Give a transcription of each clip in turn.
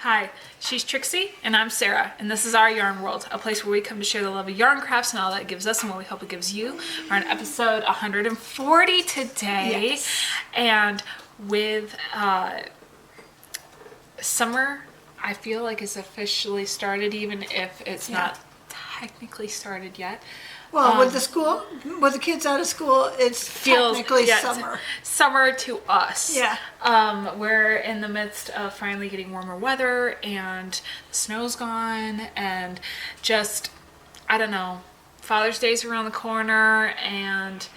Hi, she's Trixie, and I'm Sarah, and this is Our Yarn World, a place where we come to share the love of yarn crafts and all that it gives us and what we hope it gives you. We're on episode 140 today, Yes. and with summer, I feel like it's officially started, even if it's not technically started yet. Well, with the kids out of school, it's technically summer. Summer to us. Yeah. We're in the midst of finally getting warmer weather, and the snow's gone, and just, I don't know, Father's Day's around the corner, and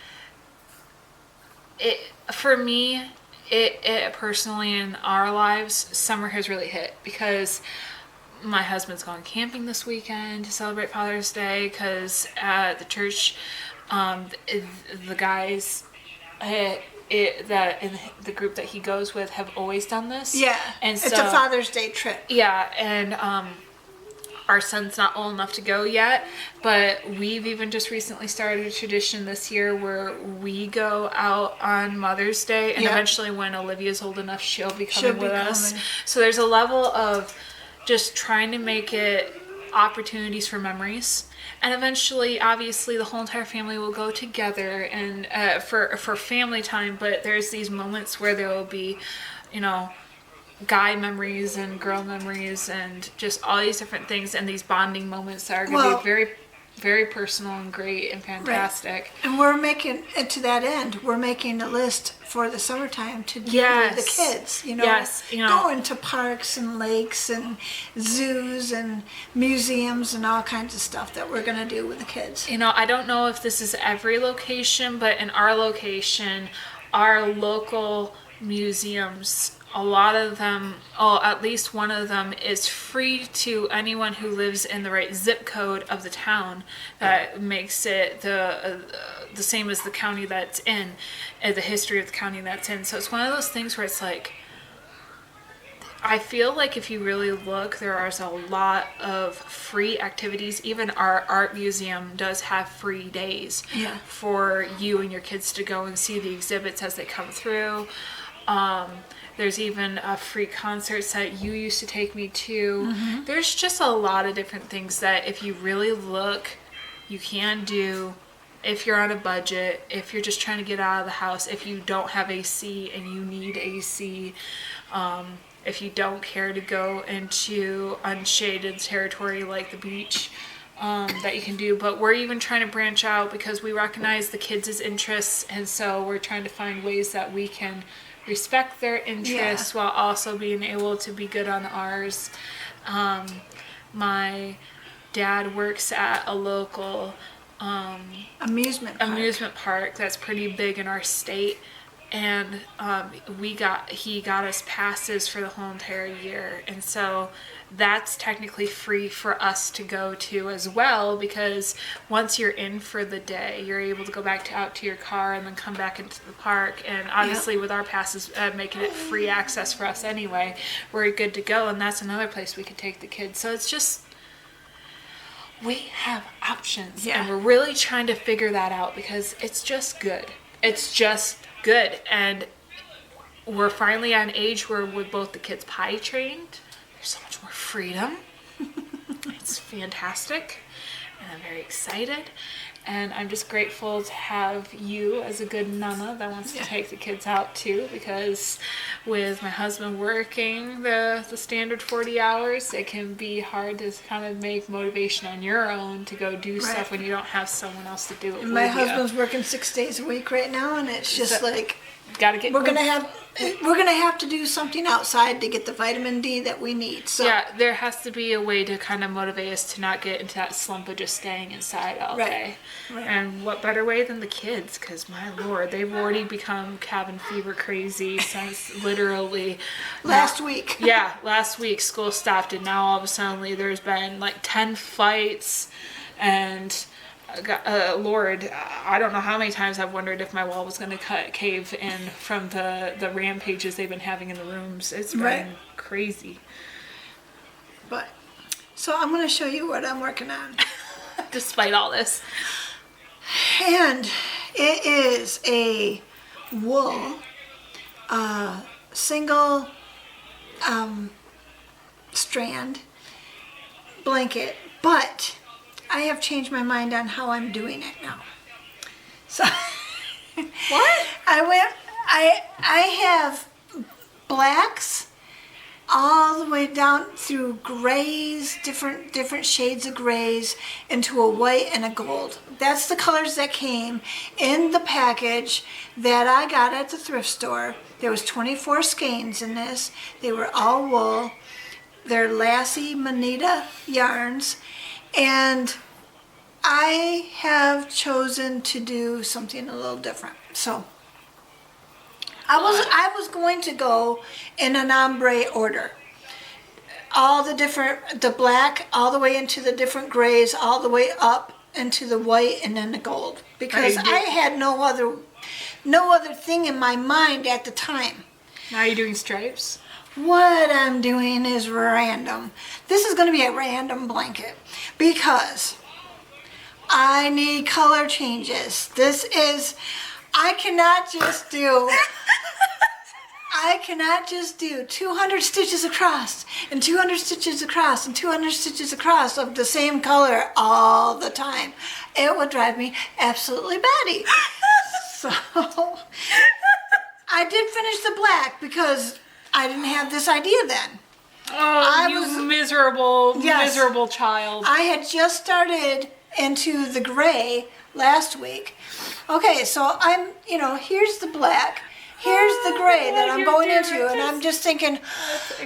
for me, it personally in our lives, summer has really hit because my husband's going camping this weekend to celebrate Father's Day because at the church, the guys, in the group that he goes with have always done this. Yeah, and it's a Father's Day trip. Yeah, and our son's not old enough to go yet, but we've even just recently started a tradition this year where we go out on Mother's Day, and eventually when Olivia's old enough, she'll be coming with us. So there's a level of just trying to make it opportunities for memories. And eventually, obviously, the whole entire family will go together and for family time, but there's these moments where there will be, guy memories and girl memories and just all these different things and these bonding moments that are going to be very, very personal and great and fantastic. Right. And we're making, and to that end, we're making a list for the summertime to do with the kids, going to parks and lakes and zoos and museums and all kinds of stuff that we're going to do with the kids. I don't know if this is every location, but in our location, our local museums, a lot of them, at least one of them is free to anyone who lives in the right zip code of the town. That makes it the same as the county that's in, the history of the county that's in. So it's one of those things where it's like, I feel like if you really look, there is a lot of free activities. Even our art museum does have free days for you and your kids to go and see the exhibits as they come through. There's even free concerts that you used to take me to. Mm-hmm. There's just a lot of different things that if you really look, you can do if you're on a budget, if you're just trying to get out of the house, if you don't have AC and you need AC, if you don't care to go into unshaded territory like the beach, that you can do. But we're even trying to branch out because we recognize the kids' interests, and so we're trying to find ways that we can respect their interests while also being able to be good on ours. My dad works at a local amusement park that's pretty big in our state, and he got us passes for the whole entire year, and so that's technically free for us to go to as well, because once you're in for the day, you're able to go back out to your car and then come back into the park. And obviously with our passes making it free access for us anyway, we're good to go, and that's another place we could take the kids. So it's just, we have options, and we're really trying to figure that out because it's just good. It's just good, and we're finally at an age where with both the kids potty trained, so much more freedom. It's fantastic, and I'm very excited, and I'm just grateful to have you as a good nana that wants to take the kids out too, because with my husband working the standard 40 hours, it can be hard to kind of make motivation on your own to go do stuff when you don't have someone else to do it with. My husband's working 6 days a week right now, and it's just like, we're gonna have to do something outside to get the vitamin D that we need. So there has to be a way to kind of motivate us to not get into that slump of just staying inside all day. Right. And what better way than the kids? Because my lord, they've already become cabin fever crazy since literally last week. Last week school stopped, and now all of a sudden there's been like 10 fights, and Lord, I don't know how many times I've wondered if my wall was going to cave in from the rampages they've been having in the rooms. It's been crazy. But, so I'm going to show you what I'm working on. Despite all this. And it is a wool, single strand blanket, but I have changed my mind on how I'm doing it now. So What? I have blacks all the way down through grays, different shades of grays, into a white and a gold. That's the colors that came in the package that I got at the thrift store. There was 24 skeins in this. They were all wool. They're Lassie Manita yarns, and I have chosen to do something a little different. So I was going to go in an ombre order. All the black, all the way into the different grays, all the way up into the white and then the gold. Because I had no other thing in my mind at the time. Now you're doing stripes? What I'm doing is random. This is going to be a random blanket because I need color changes. I cannot just do 200 stitches across and 200 stitches across and 200 stitches across of the same color all the time. It would drive me absolutely batty. So I did finish the black because I didn't have this idea then. Oh, miserable child. I had just started into the gray last week. Okay, so here's the black. Here's the gray that I'm going into, and I'm just thinking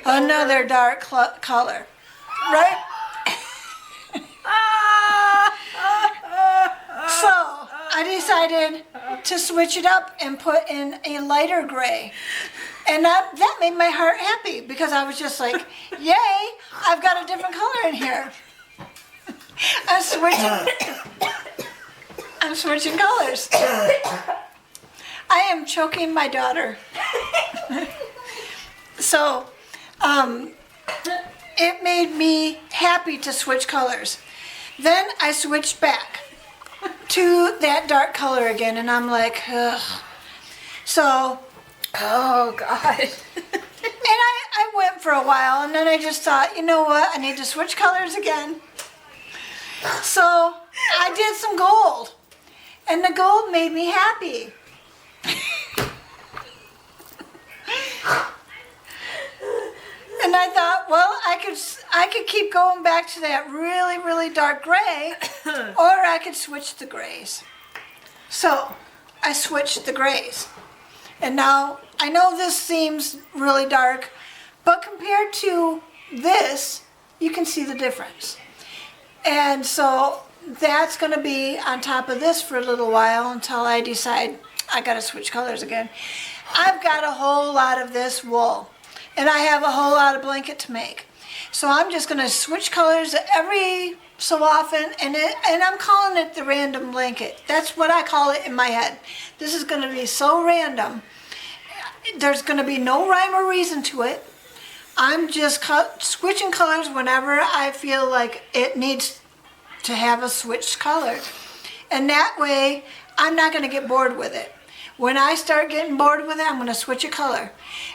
another dark color, right? So I decided to switch it up and put in a lighter gray. And that made my heart happy because I was just like, yay, I've got a different color in here. I'm switching colors. I am choking my daughter. So, it made me happy to switch colors. Then I switched back to that dark color again, and I'm like, ugh. So, oh God. And I went for a while, and then I just thought, you know what, I need to switch colors again. So I did some gold, and the gold made me happy. And I thought, well, I could keep going back to that really, really dark gray, or I could switch the grays. So I switched the grays. And now, I know this seems really dark, but compared to this, you can see the difference. And so that's going to be on top of this for a little while until I decide I got to switch colors again. I've got a whole lot of this wool, and I have a whole lot of blanket to make. So I'm just going to switch colors every so often, and I'm calling it the random blanket. That's what I call it in my head. This is going to be so random. There's going to be no rhyme or reason to it. I'm just switching colors whenever I feel like it needs to have a switched color. And that way, I'm not going to get bored with it. When I start getting bored with it, I'm going to switch a color.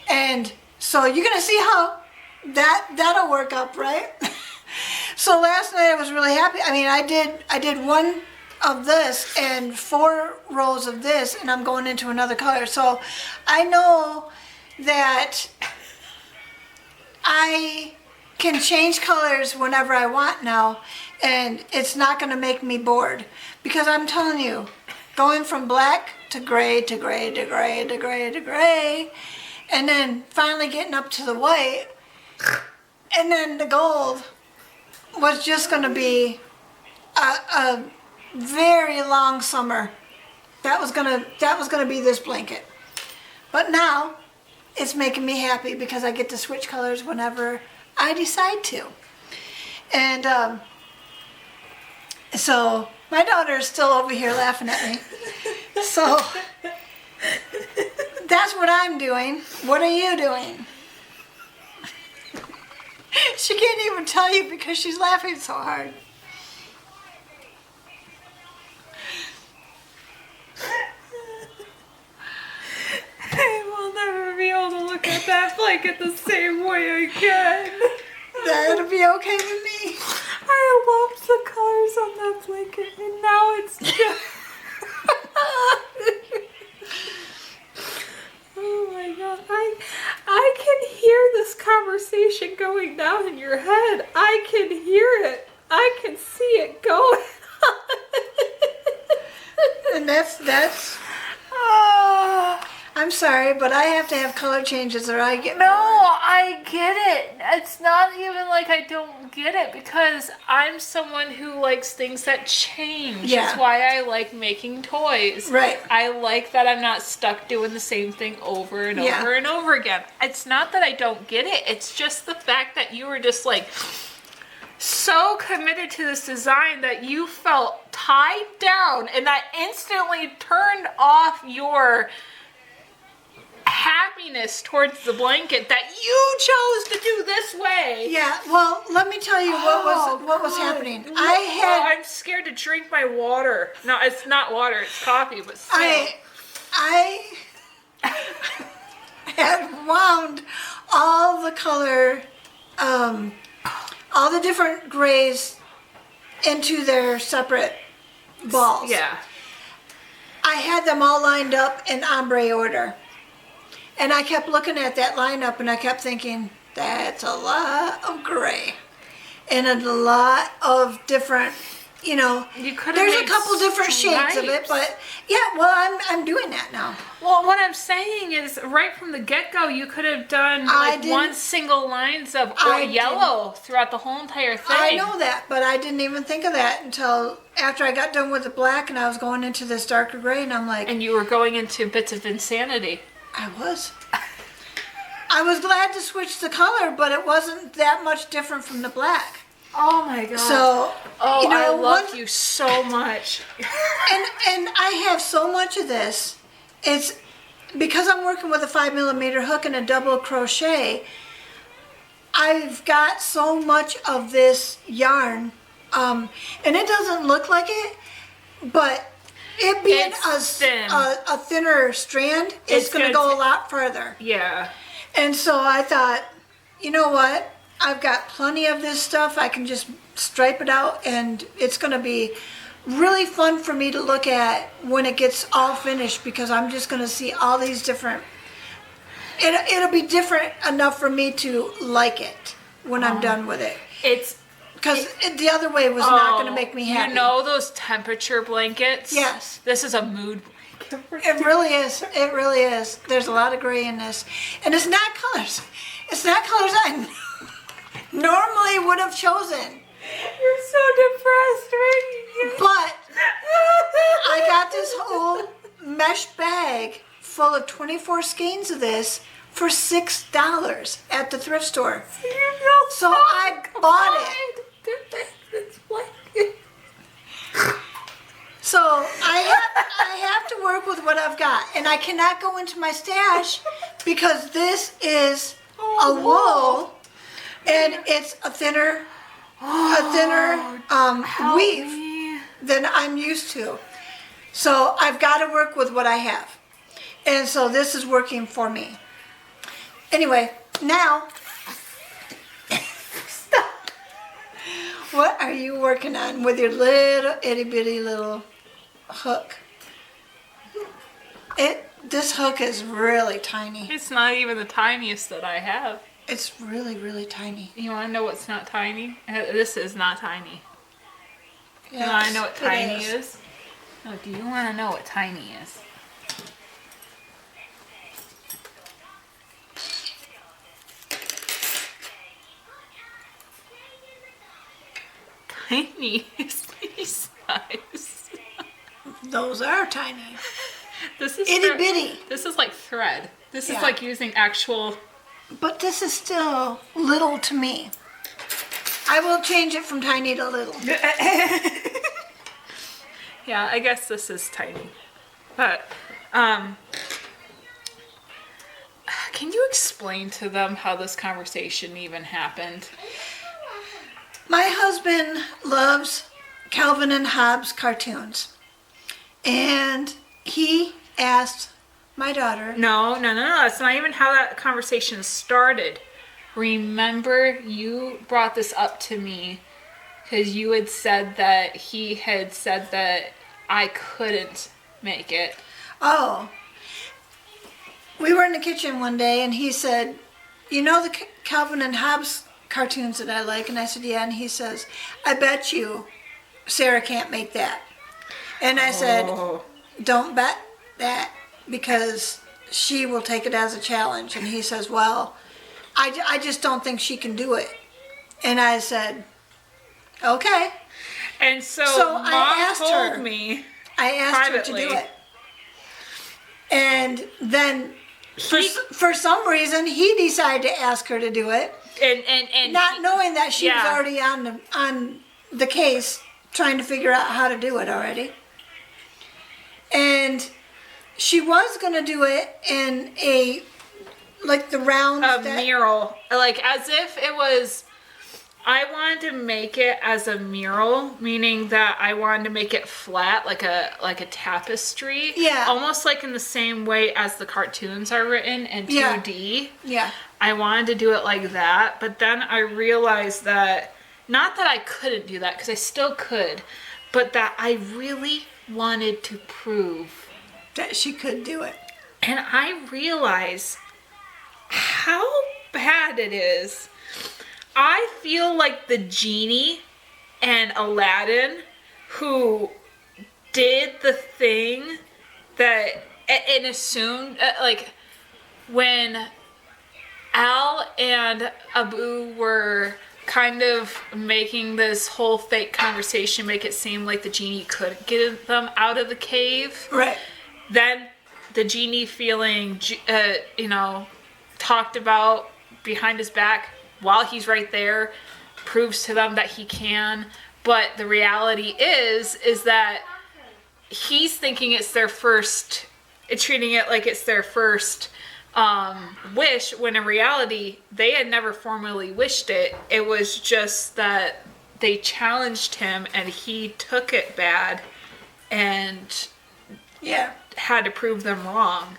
And so you're going to see how that'll work up, right? So last night I was really happy. I mean, I did one of this and 4 rows of this, and I'm going into another color. So I know that I can change colors whenever I want now, and it's not going to make me bored. Because I'm telling you, going from black to gray to gray to gray to gray to gray, and then finally getting up to the white, and then the gold was just going to be a very long summer. That was gonna be this blanket. But now it's making me happy because I get to switch colors whenever I decide to. And so my daughter is still over here laughing at me. So that's what I'm doing. What are you doing? She can't even tell you because she's laughing so hard. I will never be able to look at that blanket the same way again. be okay with me? I loved the colors on that blanket, and now it's just... Oh my God. I can hear this conversation going down in your head. I can hear it. I can see it going on. And that's I'm sorry, but I have to have color changes or I get No, I get it. It's not even like I don't get it, because I'm someone who likes things that change. Yeah. That's why I like making toys. Right. I like that I'm not stuck doing the same thing over and over and over again. It's not that I don't get it. It's just the fact that you were just like so committed to this design that you felt tied down, and that instantly turned off your happiness towards the blanket that you chose to do this way. Yeah, well, let me tell you what was happening. I'm scared to drink my water. No, it's not water, it's coffee, but still. I had wound all the color, all the different grays into their separate balls. Yeah. I had them all lined up in ombre order. And I kept looking at that lineup and I kept thinking, that's a lot of gray. And a lot of different, you know, there's a couple different shades of it, but yeah, well, I'm doing that now. Well, what I'm saying is, right from the get-go, you could have done like one single lines of yellow throughout the whole entire thing. I know that, but I didn't even think of that until after I got done with the black and I was going into this darker gray, and I'm like... And you were going into bits of insanity. I was. I was glad to switch the color, but it wasn't that much different from the black. Oh my God. So, you know, I love you so much. and I have so much of this. It's because I'm working with a 5mm hook and a double crochet. I've got so much of this yarn, and it doesn't look like it, but it being a thinner strand, it's going to go a lot further. Yeah. And so I thought, you know what? I've got plenty of this stuff. I can just stripe it out, and it's going to be really fun for me to look at when it gets all finished, because I'm just going to see all these different... It'll be different enough for me to like it when I'm done with it. Because the other way was not going to make me happy. You know those temperature blankets? Yes. This is a mood blanket. It really is. It really is. There's a lot of gray in this. And it's not colors. It's not colors I normally would have chosen. You're so depressed, right? But I got this whole mesh bag full of 24 skeins of this for $6 at the thrift store. So I bought it. So I have to work with what I've got, and I cannot go into my stash because this is a wool, and it's a thinner weave than I'm used to. So I've got to work with what I have, and so this is working for me. Anyway, now, stop. What are you working on with your little itty bitty little hook? This hook is really tiny. It's not even the tiniest that I have. It's really, really tiny. You want to know what's not tiny? This is not tiny. Yes, you want to know what tiny is? Oh, do you want to know what tiny is? Tiny is this size. Those are tiny. This is itty bitty. This is like thread. This is like using actual... But this is still little to me. I will change it from tiny to little. Yeah, I guess this is tiny. But, can you explain to them how this conversation even happened? My husband loves Calvin and Hobbes cartoons. And he asked my daughter... No. That's not even how that conversation started. remember you brought this up to me because you had said that he had said that I couldn't make it. Oh. We were in the kitchen one day and he said, you know the Calvin and Hobbes cartoons that I like? And I said, yeah. And he says, I bet you Sarah can't make that. And I said, don't bet that because she will take it as a challenge. And he says, well, I just don't think she can do it. And I said, okay. And so Mom I asked told me I asked privately. her to do it. And then for some reason he decided to ask her to do it. And not knowing that she was already on the case trying to figure out how to do it already. And she was going to do it in the round mural, like as if it was. I wanted to make it as a mural, meaning that I wanted to make it flat, like a tapestry. Yeah. Almost like in the same way as the cartoons are written in 2D. Yeah. I wanted to do it like that, but then I realized that, not that I couldn't do that, because I still could, but that I really wanted to prove that she could do it. And I realized how bad it is. I feel like the genie and Aladdin who did the thing that, and assumed, like, when Al and Abu were kind of making this whole fake conversation make it seem like the genie could get them out of the cave. Right. Then the genie feeling, talked about behind his back while he's right there, proves to them that he can. But the reality is that he's thinking it's their first, treating it like it's their first wish, when in reality, they had never formally wished it. It was just that they challenged him and he took it bad and had to prove them wrong.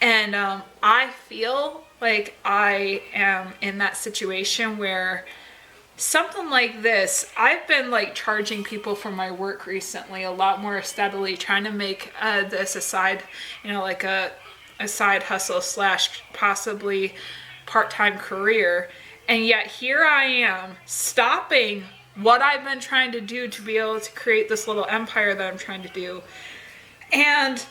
And I feel like I am in that situation where something like this, I've been like charging people for my work recently a lot more steadily, trying to make this a side, like a side hustle / possibly part-time career. And yet here I am stopping what I've been trying to do to be able to create this little empire that I'm trying to do. And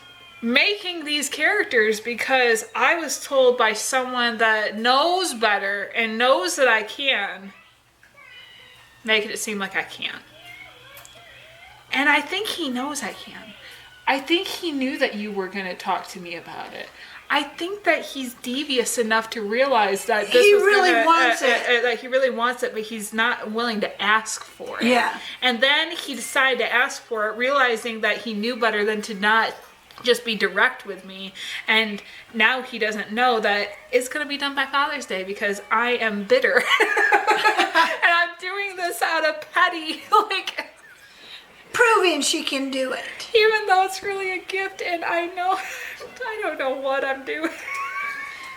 making these characters because I was told by someone that knows better and knows that I can, making it seem like I can't. And I think he knows I can. I think he knew that you were going to talk to me about it. I think that he's devious enough to realize that this he was really gonna, wants it. That he really wants it, but he's not willing to ask for it. Yeah. And then he decided to ask for it, realizing that he knew better than to not just be direct with me. And now he doesn't know that it's going to be done by Father's Day because I am bitter. And I'm doing this out of petty, proving she can do it. Even though it's really a gift, and I don't know what I'm doing.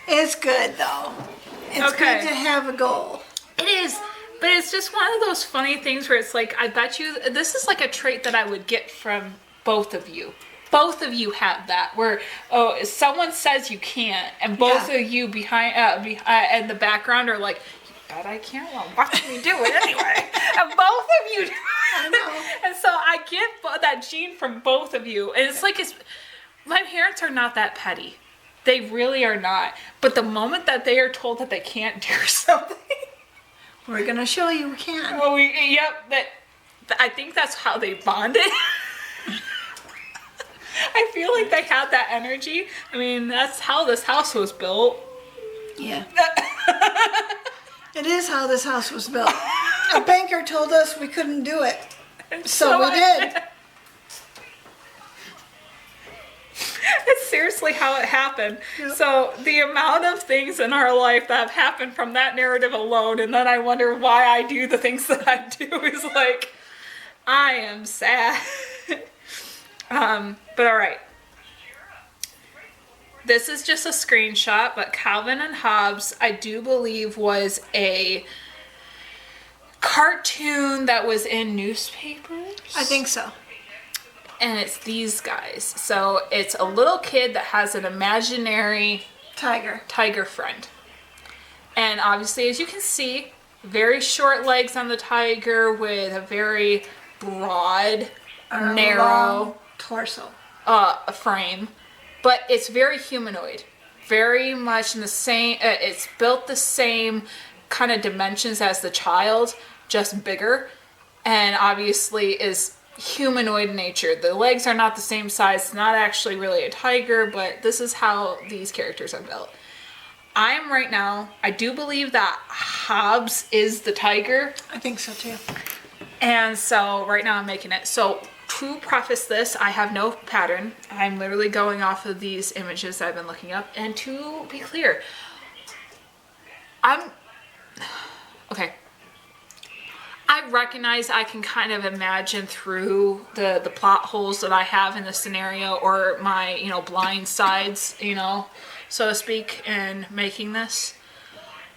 It's good though. It's good to have a goal. It is, but it's just one of those funny things where it's like, I bet you, this is like a trait that I would get from both of you. Both of you have that, where someone says you can't, and both of you behind in the background are like, "You bet I can't. Well, watch me do it anyway." And both of you do. I know. And so I get that gene from both of you, and it's like my parents are not that petty. They really are not. But the moment that they are told that they can't do something, we're gonna show you we can. Well, I think that's how they bonded. I feel like they had that energy. I mean, that's how this house was built. Yeah. It is how this house was built. A banker told us we couldn't do it. So we did. It's seriously how it happened. Yep. So the amount of things in our life that have happened from that narrative alone, and then I wonder why I do the things that I do, is like, I am sad. But all right. this is just a screenshot, but Calvin and Hobbes, I do believe, was a cartoon that was in newspapers. I think so. And it's these guys. So it's a little kid that has an imaginary tiger friend. And obviously, as you can see, very short legs on the tiger with a very broad, narrow long torso. Frame. But it's very humanoid. Very much in the same, it's built the same kind of dimensions as the child, just bigger. And obviously is humanoid in nature. The legs are not the same size. It's not actually really a tiger, but this is how these characters are built. I do believe that Hobbes is the tiger. I think so too. And so right now I'm making it. So to preface this, I have no pattern. I'm literally going off of these images that I've been looking up. And to be clear, okay. I recognize I can kind of imagine through the plot holes that I have in the scenario, or my, blind sides, so to speak, in making this.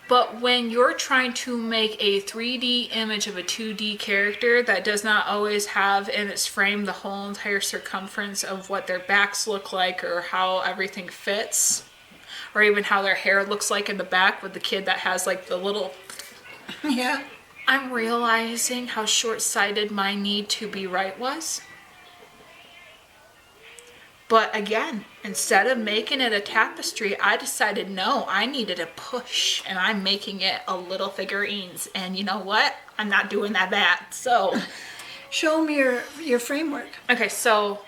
But when you're trying to make a 3D image of a 2D character that does not always have in its frame the whole entire circumference of what their backs look like, or how everything fits, or even how their hair looks like in the back with the kid that has like the little... Yeah. I'm realizing how short-sighted my need to be right was. But again, instead of making it a tapestry, I decided no, I needed a push, and I'm making it a little figurines. And you know what? I'm not doing that bad. So show them your framework. Okay, so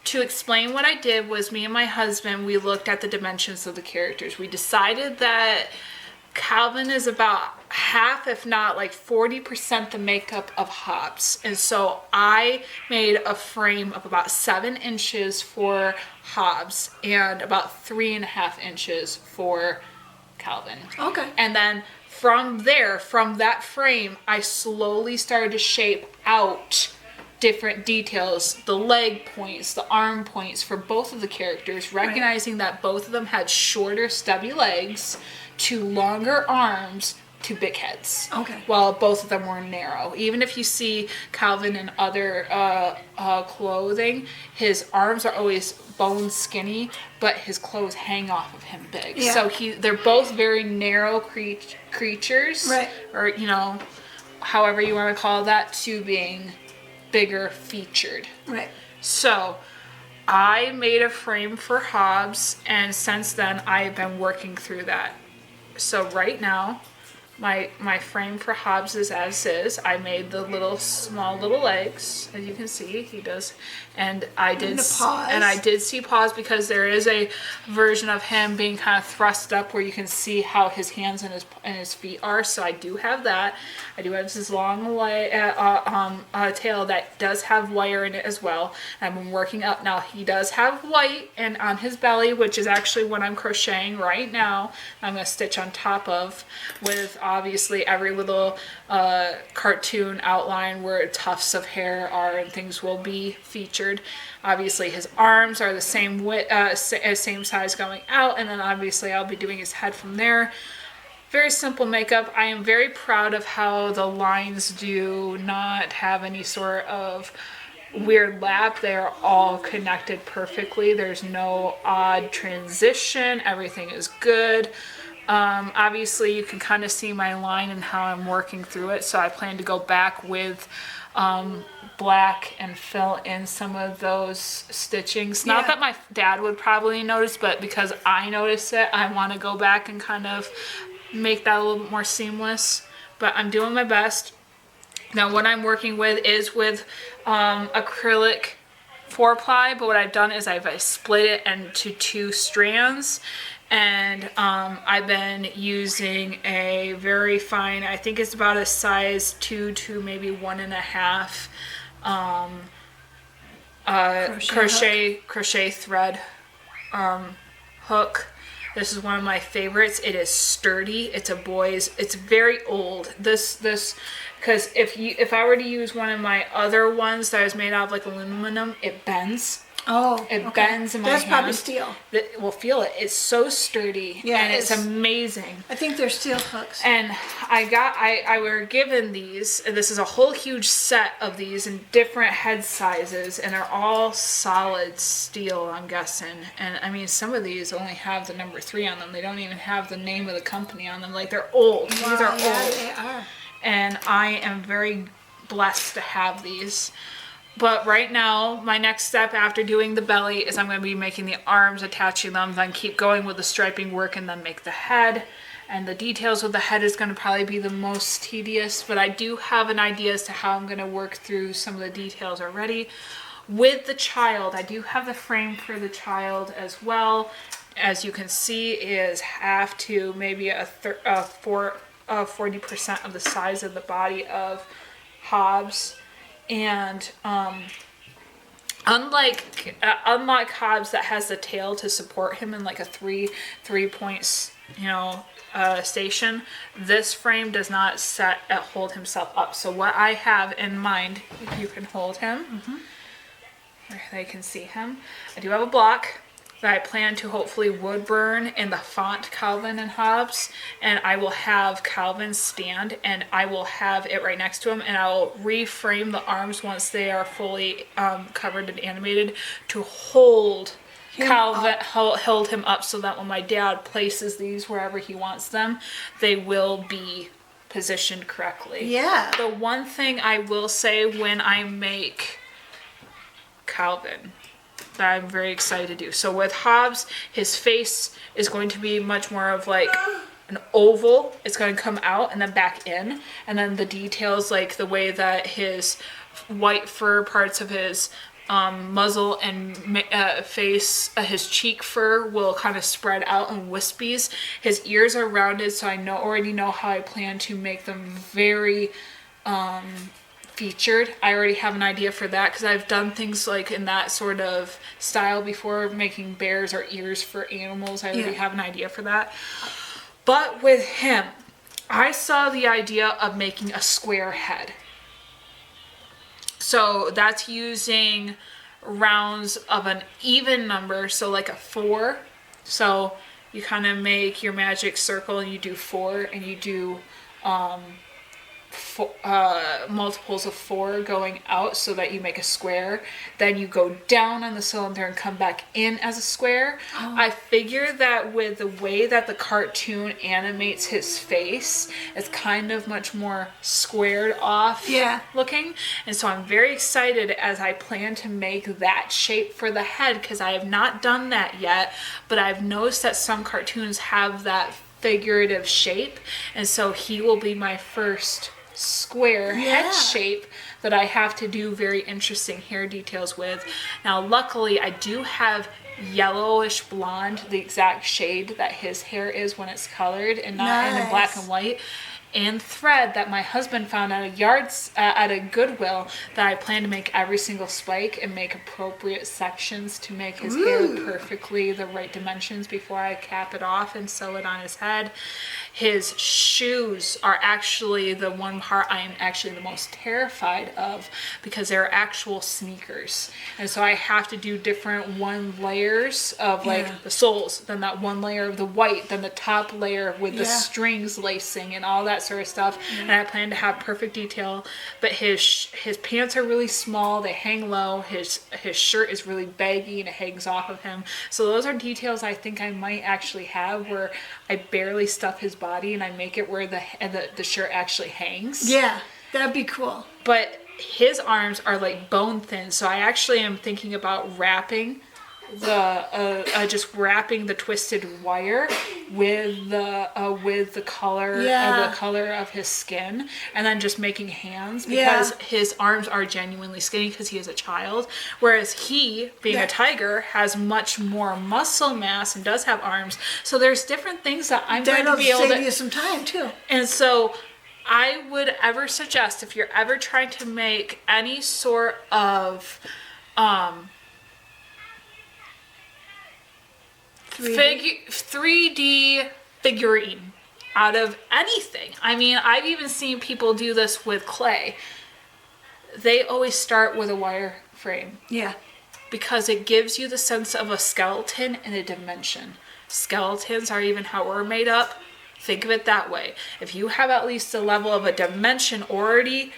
to explain what I did was, me and my husband, we looked at the dimensions of the characters. We decided that Calvin is about half, if not like 40% the makeup of Hobbes. And so I made a frame of about 7 inches for Hobbes and about 3.5 inches for Calvin. Okay. And then from there, from that frame, I slowly started to shape out different details, the leg points, the arm points for both of the characters, recognizing that both of them had shorter, stubby legs to longer arms to big heads. Okay. While both of them were narrow. Even if you see Calvin in other clothing, his arms are always bone skinny, but his clothes hang off of him big. Yeah. So they're both very narrow creatures. Right. Or, however you want to call that, to being bigger featured. Right. So I made a frame for Hobbes, and since then I've been working through that. So right now, my frame for Hobbes is as is. I made the small little legs, as you can see. He does, and I did see paws, because there is a version of him being kind of thrust up where you can see how his hands and his feet are. So I do have that. I do have this long tail that does have wire in it as well. I've been working up now. He does have white and on his belly, which is actually what I'm crocheting right now. I'm going to stitch on top of, with obviously every little cartoon outline where tufts of hair are and things will be featured. Obviously his arms are the same width, same size going out, and then obviously I'll be doing his head from there. Very simple makeup. I am very proud of how the lines do not have any sort of weird lap. They are all connected perfectly. There's no odd transition. Everything is good. Obviously you can kind of see my line and how I'm working through it. So I plan to go back with black and fill in some of those stitchings. Not that my dad would probably notice, but because I notice it, I want to go back and kind of make that a little bit more seamless. But I'm doing my best. Now what I'm working with is with acrylic 4-ply, but what I've done is I've split it into 2 strands, and I've been using a very fine, I think it's about a size 2 to maybe 1.5 crochet thread hook. This is one of my favorites. It is sturdy. It's very old. This because if I were to use one of my other ones that is made out of like aluminum, it bends. Oh, It bends in my hand. That's probably steel. We'll feel it. It's so sturdy, and it's amazing. I think they're steel hooks. And I were given these, and this is a whole huge set of these in different head sizes, and they're all solid steel, I'm guessing. And I mean, some of these only have the number 3 on them. They don't even have the name of the company on them. Like, they're old. Wow, These are old. They are. And I am very blessed to have these. But right now, my next step after doing the belly is I'm going to be making the arms, attaching them, then keep going with the striping work, and then make the head. And the details with the head is going to probably be the most tedious, but I do have an idea as to how I'm going to work through some of the details already. With the child, I do have the frame for the child as well. As you can see, is half to maybe 40% of the size of the body of Hobbes. And unlike Hobbes, that has the tail to support him in like a three points, station, this frame does not hold himself up. So what I have in mind, if you can hold him, where they can see him, I do have a block that I plan to hopefully wood burn in the font Calvin and Hobbes, and I will have Calvin stand, and I will have it right next to him, and I will reframe the arms once they are fully covered and animated to hold Calvin, hold him up, so that when my dad places these wherever he wants them, they will be positioned correctly. Yeah. The one thing I will say when I make Calvin that I'm very excited to do. So with Hobbes, his face is going to be much more of like an oval. It's going to come out and then back in. And then the details, like the way that his white fur parts of his muzzle and face, his cheek fur will kind of spread out in wispies. His ears are rounded, so I already know how I plan to make them very featured. I already have an idea for that because I've done things like in that sort of style before, making bears or ears for animals. I already have an idea for that. But with him, I saw the idea of making a square head. So that's using rounds of an even number, so like a 4. So you kind of make your magic circle and you do 4, and you do multiples of 4 going out so that you make a square. Then you go down on the cylinder and come back in as a square. I figure that with the way that the cartoon animates his face, it's kind of much more squared off looking. And so I'm very excited as I plan to make that shape for the head, because I have not done that yet, but I've noticed that some cartoons have that figurative shape, and so he will be my first square head shape that I have to do very interesting hair details with. Now luckily I do have yellowish blonde, the exact shade that his hair is when it's colored, and not in black and white, and thread that my husband found at a Goodwill, that I plan to make every single spike and make appropriate sections to make his hair perfectly the right dimensions before I cap it off and sew it on his head. His shoes are actually the one part I am actually the most terrified of, because they're actual sneakers. And so I have to do different layers of like the soles, then that one layer of the white, then the top layer with the strings lacing and all that sort of stuff. And I plan to have perfect detail. But his pants are really small, they hang low. His shirt is really baggy and it hangs off of him. So those are details I think I might actually have, where I barely stuff his body and I make it where the shirt actually hangs. Yeah, that'd be cool. But his arms are like bone thin, so I actually am thinking about wrapping just wrapping the twisted wire with the color of his skin, and then just making hands, because his arms are genuinely skinny because he is a child, whereas he, being a tiger, has much more muscle mass and does have arms. So there's different things that I'm going to be able to save you some time too. And so I would ever suggest, if you're ever trying to make any sort of 3D figurine out of anything. I mean, I've even seen people do this with clay. They always start with a wire frame. Yeah. because it gives you the sense of a skeleton and a dimension. Skeletons are even how we're made up. Think of it that way. If you have at least a level of a dimension already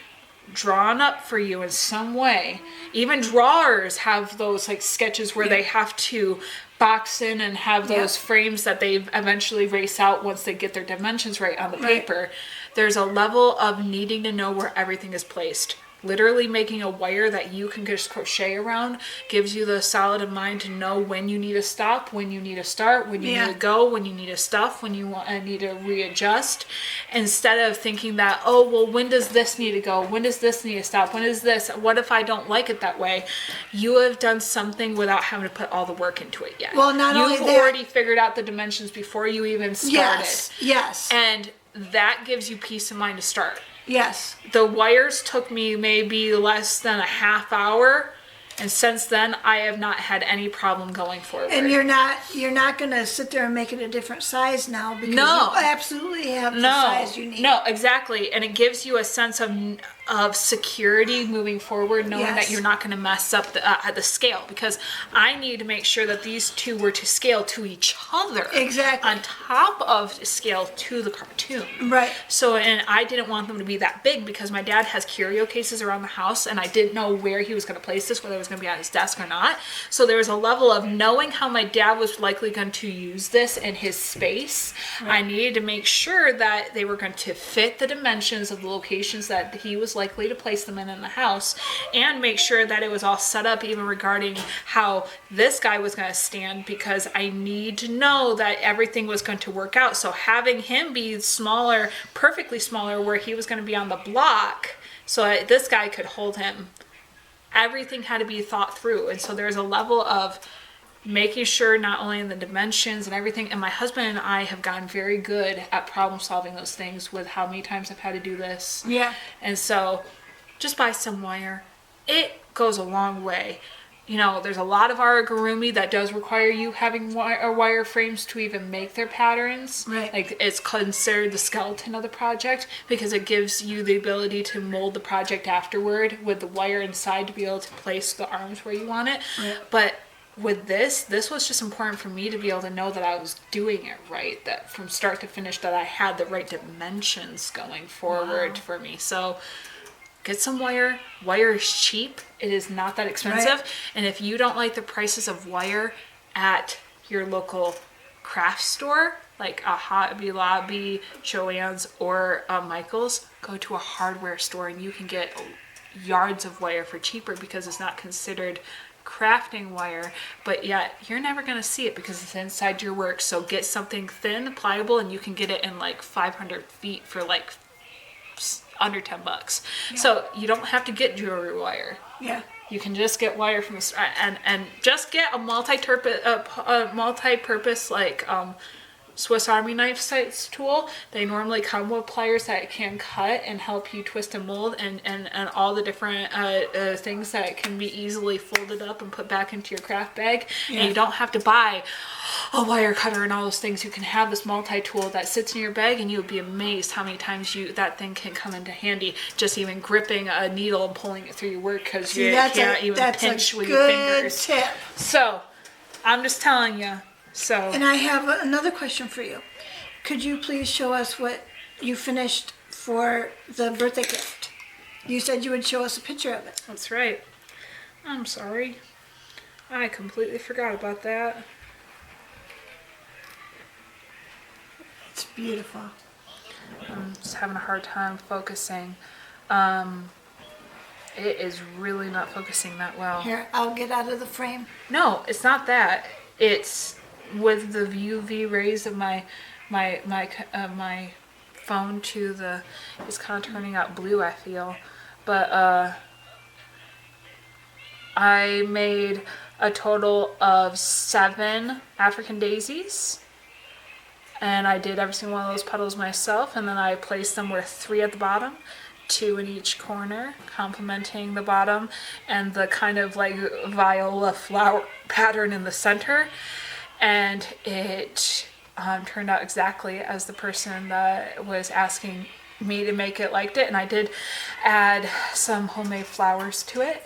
drawn up for you in some way, even drawers have those like sketches where they have to box in and have those frames that they eventually race out once they get their dimensions right on the paper. There's a level of needing to know where everything is placed. Literally making a wire that you can just crochet around gives you the solid of mind to know when you need to stop, when you need to start, when you need to go, when you need to stuff, when you need to readjust. Instead of thinking that, oh, well, when does this need to go? When does this need to stop? When is this? What if I don't like it that way? You have done something without having to put all the work into it yet. Well, not only that, you've already figured out the dimensions before you even started. Yes. And that gives you peace of mind to start. Yes. The wires took me maybe less than a half hour, and since then I have not had any problem going forward. And you're not going to sit there and make it a different size now, because you absolutely have the size you need. No, exactly. And it gives you a sense of security moving forward, knowing that you're not going to mess up the scale, because I need to make sure that these two were to scale to each other. Exactly. On top of scale to the cartoon. Right. So, and I didn't want them to be that big because my dad has curio cases around the house, and I didn't know where he was going to place this, whether it was going to be on his desk or not. So there was a level of knowing how my dad was likely going to use this in his space. Right. I needed to make sure that they were going to fit the dimensions of the locations that he was likely to place them in the house, and make sure that it was all set up even regarding how this guy was going to stand, because I need to know that everything was going to work out. So having him be smaller, perfectly smaller, where he was going to be on the block so that this guy could hold him, everything had to be thought through. And so there's a level of making sure not only in the dimensions and everything, and my husband and I have gotten very good at problem solving those things with how many times I've had to do this. Yeah. And so just buy some wire. It goes a long way. You know, there's a lot of amigurumi that does require you having wire frames to even make their patterns. Right. Like, it's considered the skeleton of the project, because it gives you the ability to mold the project afterward with the wire inside to be able to place the arms where you want it. Right. But with this was just important for me to be able to know that I was doing it right, that from start to finish that I had the right dimensions going forward for me. So get some wire. Wire is cheap. It is not that expensive. Right. And if you don't like the prices of wire at your local craft store, like a Hobby Lobby, Joann's, or Michael's, go to a hardware store and you can get yards of wire for cheaper, because it's not considered crafting wire, but yet you're never going to see it because it's inside your work. So get something thin, pliable, and you can get it in like 500 feet for like under $10. Yeah. So you don't have to get jewelry wire. Yeah. You can just get wire from the store, and just get a multi-purpose like Swiss Army knife size tool. They normally come with pliers that can cut and help you twist and mold, and all the different things that can be easily folded up and put back into your craft bag. Yeah. And you don't have to buy a wire cutter and all those things. You can have this multi-tool that sits in your bag, and you would be amazed how many times that thing can come into handy, just even gripping a needle and pulling it through your work, because you can't even pinch with your fingers. Tip. So I'm just telling you. So. And I have another question for you. Could you please show us what you finished for the birthday gift? You said you would show us a picture of it. That's right. I'm sorry. I completely forgot about that. It's beautiful. I'm just having a hard time focusing. It is really not focusing that well. Here, I'll get out of the frame. No, it's not that. It's with the UV rays of my phone to it's kind of turning out blue, I feel. But I made a total of 7 African daisies, and I did every single one of those petals myself, and then I placed them with 3 at the bottom, 2 in each corner, complementing the bottom, and the kind of like viola flower pattern in the center. And it turned out exactly as the person that was asking me to make it liked it. And I did add some homemade flowers to it.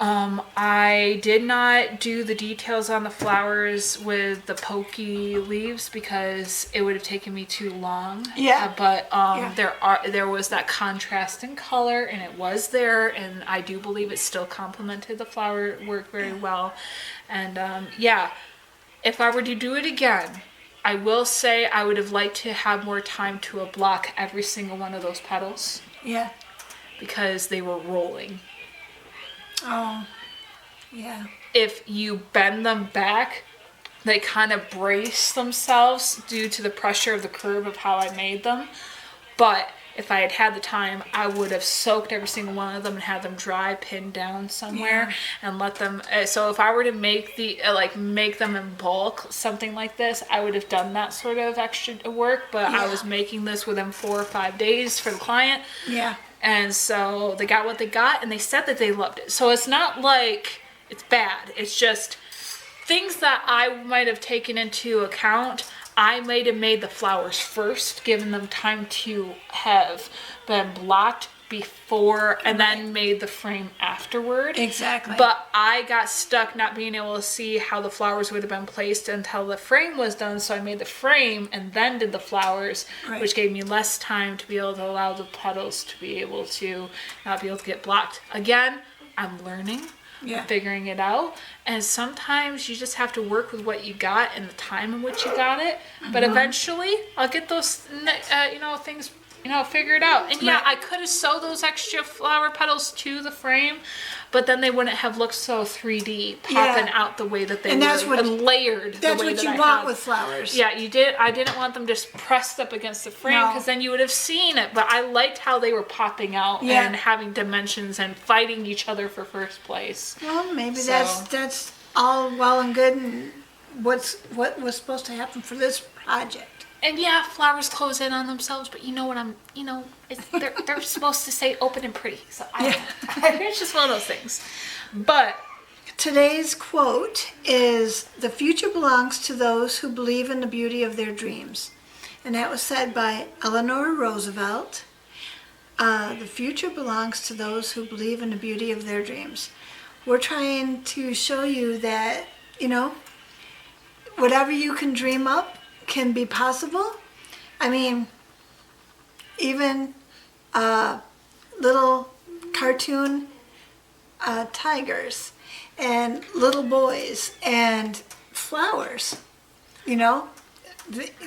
I did not do the details on the flowers with the pokey leaves because it would have taken me too long. Yeah. There was that contrast in color, and it was there, and I do believe it still complemented the flower work very well. And if I were to do it again, I will say I would have liked to have more time to block every single one of those petals. Yeah. Because they were rolling. Oh, yeah. If you bend them back, they kind of brace themselves due to the pressure of the curve of how I made them. But if I had had the time, I would have soaked every single one of them and had them dry, pinned down somewhere, and let them. So if I were to make make them in bulk, something like this, I would have done that sort of extra work. But I was making this within 4 or 5 days for the client. Yeah. And so they got what they got, and they said that they loved it. So it's not like it's bad. It's just things that I might have taken into account. I might have made the flowers first, given them time to have been blocked before, and then made the frame afterward. Exactly. But I got stuck not being able to see how the flowers would have been placed until the frame was done, so I made the frame and then did the flowers, which gave me less time to be able to allow the petals to be able to not be able to get blocked. Again, I'm learning. Figuring it out, and sometimes you just have to work with what you got and the time in which you got it. But eventually I'll get those things figured out. And I could have sewed those extra flower petals to the frame, but then they wouldn't have looked so 3D popping out the way that they and were, and layered the way that I had. That's what you want with flowers. Yeah, you did. I didn't want them just pressed up against the frame because then you would have seen it. But I liked how they were popping out and having dimensions and fighting each other for first place. Well, maybe that's all well and good, and what was supposed to happen for this project. And flowers close in on themselves, but they're supposed to say open and pretty. So it's just one of those things. But today's quote is, "The future belongs to those who believe in the beauty of their dreams." And that was said by Eleanor Roosevelt. The future belongs to those who believe in the beauty of their dreams. We're trying to show you that, whatever you can dream up can be possible. I mean, even little cartoon tigers and little boys and flowers,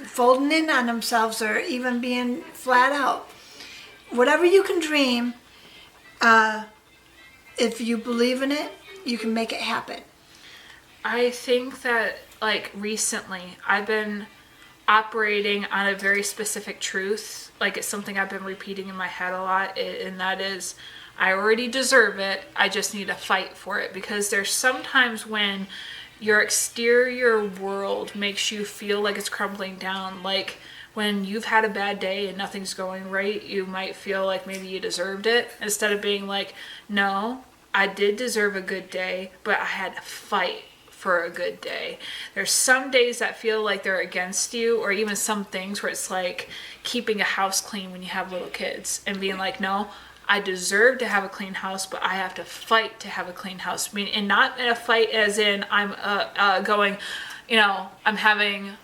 folding in on themselves or even being flat out. Whatever you can dream, if you believe in it, you can make it happen. I think that, recently, I've been operating on a very specific truth. It's something I've been repeating in my head a lot, and that is, I already deserve it. I just need to fight for it, because there's sometimes when your exterior world makes you feel like it's crumbling down. Like when you've had a bad day and nothing's going right, you might feel like maybe you deserved it, instead of being like, no, I did deserve a good day, but I had to fight for a good day. There's some days that feel like they're against you, or even some things where it's like keeping a house clean when you have little kids and being like, no, I deserve to have a clean house, but I have to fight to have a clean house. And not in a fight as in I'm I'm having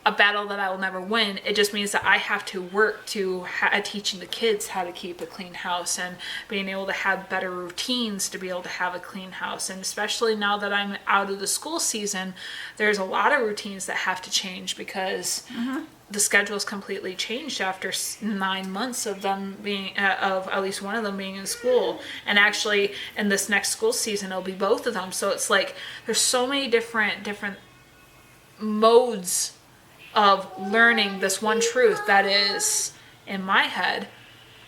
a battle that I will never win. It just means that I have to work to teaching the kids how to keep a clean house and being able to have better routines to be able to have a clean house. And especially now that I'm out of the school season, there's a lot of routines that have to change because the schedule's completely changed after 9 months of them being, of at least one of them being in school. And actually in this next school season, it'll be both of them. So it's like, there's so many different modes of learning this one truth that is in my head.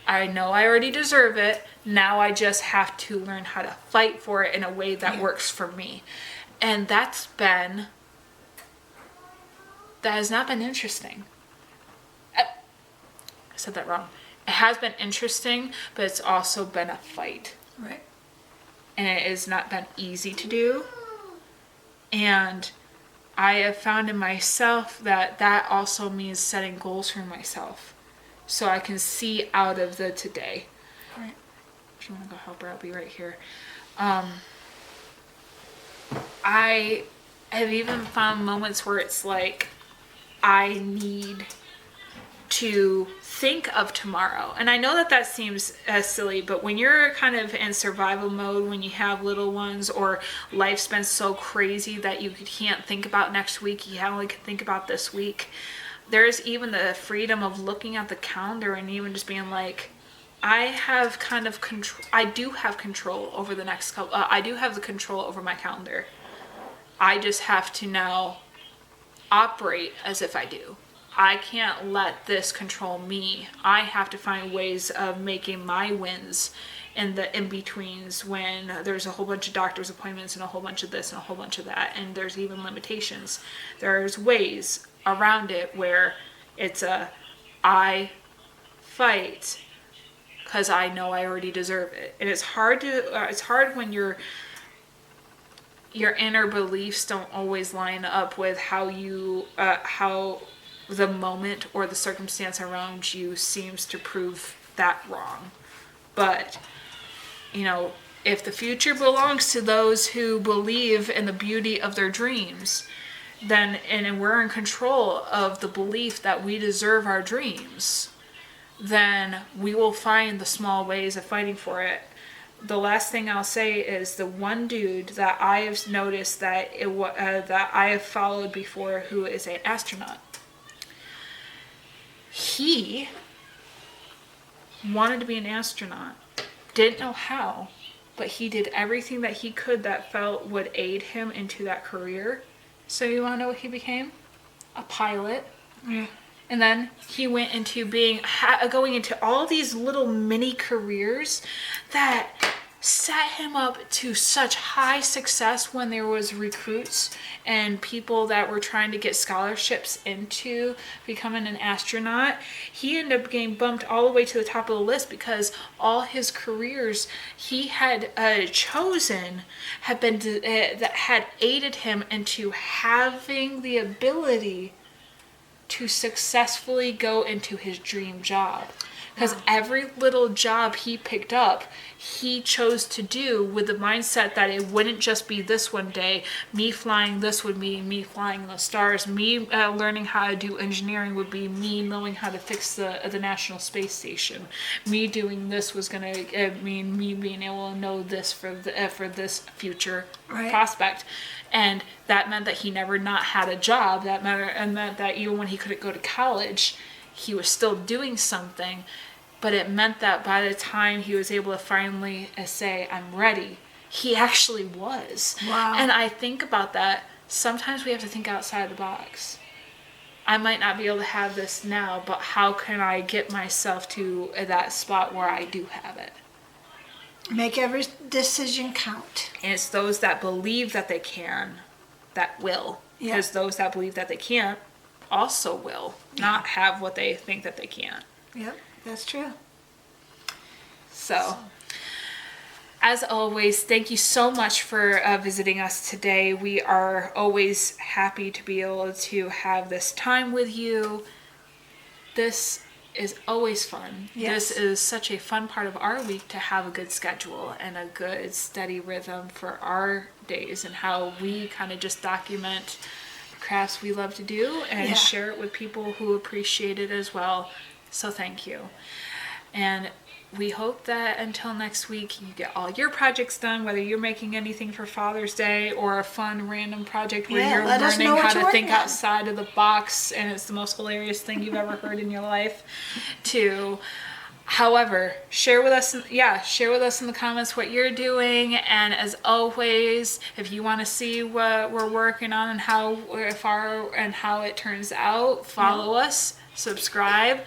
I know I already deserve it. Now I just have to learn how to fight for it in a way that works for me. And that has not been interesting. I said that wrong. It has been interesting, but it's also been a fight. Right. And it has not been easy to do. And I have found in myself that also means setting goals for myself, so I can see out of the today. Right. If you want to go help her, I'll be right here. I have even found moments where it's like, I need to think of tomorrow. And I know that seems silly, but when you're kind of in survival mode, when you have little ones, or life's been so crazy that you can't think about next week, you only can think about this week, there's even the freedom of looking at the calendar and even just being like, I have kind of control. I do have control over the next couple. I do have the control over my calendar. I just have to now operate as if I do. I can't let this control me. I have to find ways of making my wins in the in-betweens, when there's a whole bunch of doctor's appointments and a whole bunch of this and a whole bunch of that, and there's even limitations. There's ways around it where it's I fight because I know I already deserve it. And it's hard when your inner beliefs don't always line up with how the moment or the circumstance around you seems to prove that wrong. But, if the future belongs to those who believe in the beauty of their dreams, then, and we're in control of the belief that we deserve our dreams, then we will find the small ways of fighting for it. The last thing I'll say is the one dude that I have noticed that I have followed before, who is an astronaut. He wanted to be an astronaut, didn't know how, but he did everything that he could that felt would aid him into that career. So you want to know what he became? A pilot. Yeah. And then he went into going into all these little mini careers that set him up to such high success when there was recruits and people that were trying to get scholarships into becoming an astronaut. He ended up getting bumped all the way to the top of the list because all his careers he had chosen had aided him into having the ability to successfully go into his dream job. Because every little job he picked up, he chose to do with the mindset that it wouldn't just be this one day. Me flying this would be me flying the stars. Me learning how to do engineering would be me knowing how to fix the National Space Station. Me doing this was going to mean me being able to know this for this future prospect. And that meant that he never not had a job. That meant that even when he couldn't go to college, he was still doing something, but it meant that by the time he was able to finally say, I'm ready, he actually was. Wow. And I think about that. Sometimes we have to think outside the box. I might not be able to have this now, but how can I get myself to that spot where I do have it? Make every decision count. And it's those that believe that they can that will. Yeah. Because those that believe that they can't also will not have what they think that they can. Yep, that's true. So, as always, thank you so much for visiting us today. We are always happy to be able to have this time with you. This is always fun. Yes. This is such a fun part of our week to have a good schedule and a good steady rhythm for our days, and how we kind of just document crafts we love to do and share it with people who appreciate it as well. So thank you. And we hope that until next week you get all your projects done, whether you're making anything for Father's Day or a fun random project where you're learning how to think outside of the box and it's the most hilarious thing you've ever heard in your life. However, share with us in the comments what you're doing, and as always, if you want to see what we're working on and how it turns out, follow us, subscribe.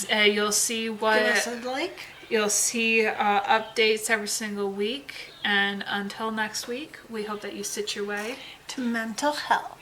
You'll see you'll see updates every single week, and until next week, we hope that you sit your way to mental health.